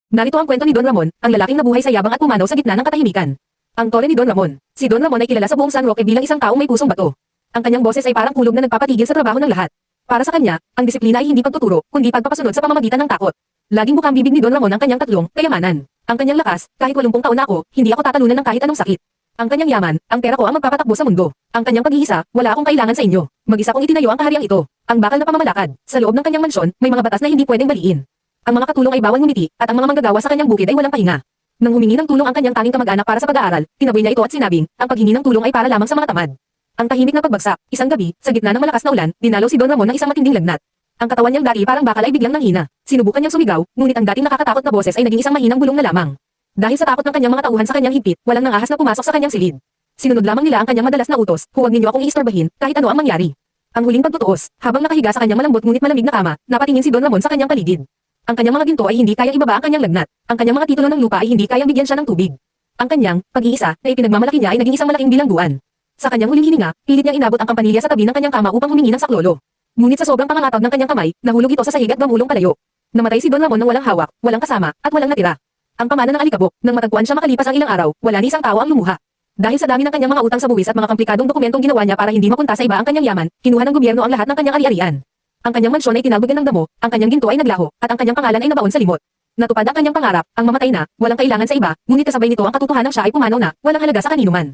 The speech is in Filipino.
Narito ang kwento ni Don Ramon, ang lalaking nabuhay sa yabang at pumanaw sa gitna ng katahimikan. Ang tore ni Don Ramon. Si Don Ramon ay kilala sa buong San Roque bilang isang taong may pusong bato. Ang kanyang boses ay parang kulog na nagpapatigil sa trabaho ng lahat. Para sa kanya, ang disiplina ay hindi pagtuturo, kundi pagpapasunod sa pamamagitan ng takot. Laging bukang bibig ni Don Ramon ang kanyang tatlong kayamanan. Ang kanyang lakas, kahit 80 taon na ako, hindi ako tatalunan ng kahit anong sakit. Ang kanyang yaman, ang pera ko ang magpapatakbo sa mundo. Ang kanyang pag-iisa, wala akong kailangan sa inyo. Mag-isa kong itinayo ang kahariang ito. Ang bakal na pamamalakad. Sa loob ng kanyang mansyon, may mga batas na hindi pwedeng baliin. Ang mga katulong ay bawal ngumiti, at ang mga manggagawa sa kanyang bukid ay walang pahinga. Nang humingi ng tulong ang kanyang tanging kamag-anak para sa pag-aaral, tinaboy niya ito at sinabing, ang paghingi ng tulong ay para lamang sa mga tamad. Ang tahimik na pagbagsak, isang gabi, sa gitna ng malakas na ulan, dinalaw si Don Ramon ng isang matinding lagnat. Ang katawan niyang dati parang bakal ay biglang nanghina. Sinubukan niyang sumigaw, ngunit ang dating nakakatakot na boses ay naging isang mahinang bulong na lamang. Dahil sa takot ng kanyang mga tauhan sa kanyang higpit, walang nangahas na pumasok sa kanyang silid. Sinunod lamang nila ang kanyang madalas na utos, huwag ninyo akong iistorbahin, kahit ano ang mangyari. Ang huling pagtutuos, habang nakahiga sa kanyang malambot ngunit malamig na kama, napatingin si Don Ramon sa kanyang paligid. Ang kanyang mga ginto ay hindi kayang ibaba ang kanyang lagnat. Ang kanyang mga titulo ng lupa ay hindi kayang bigyan siya ng tubig. Ang kanyang pag-iisa na ipinagmamalaki niya ay naging isang malaking bilangguan. Sa kanyang huling hininga, pilit niyang inabot ang kampanilya sa tabi ng kanyang kama upang humingi ng saklolo. Ngunit sa sobrang pangangatag ng kanyang kamay, nahulog ito sa sahig at gamulong palayo. Namatay si Don Ramon ng walang hawak, walang kasama, at walang natira. Ang pamana ng alikabok, nang matagpuan siya makalipas ang ilang araw, wala ni isang tao ang lumuha. Dahil sa dami ng kanyang mga utang sa buwis at mga komplikadong dokumentong ginawa niya para hindi mapunta sa iba ang kanyang yaman, kinuha ng gobyerno ang lahat ng kanyang ari-arian. Ang kanyang mansyon ay tinalbogan ng damo, ang kanyang ginto ay naglaho, at ang kanyang pangalan ay nabaon sa limot. Natupad ang kanyang pangarap, ang mamatay na, walang kailangan sa iba, ngunit kasabay nito ang katotohanan siya ay pumanaw na, walang halaga sa kaninuman.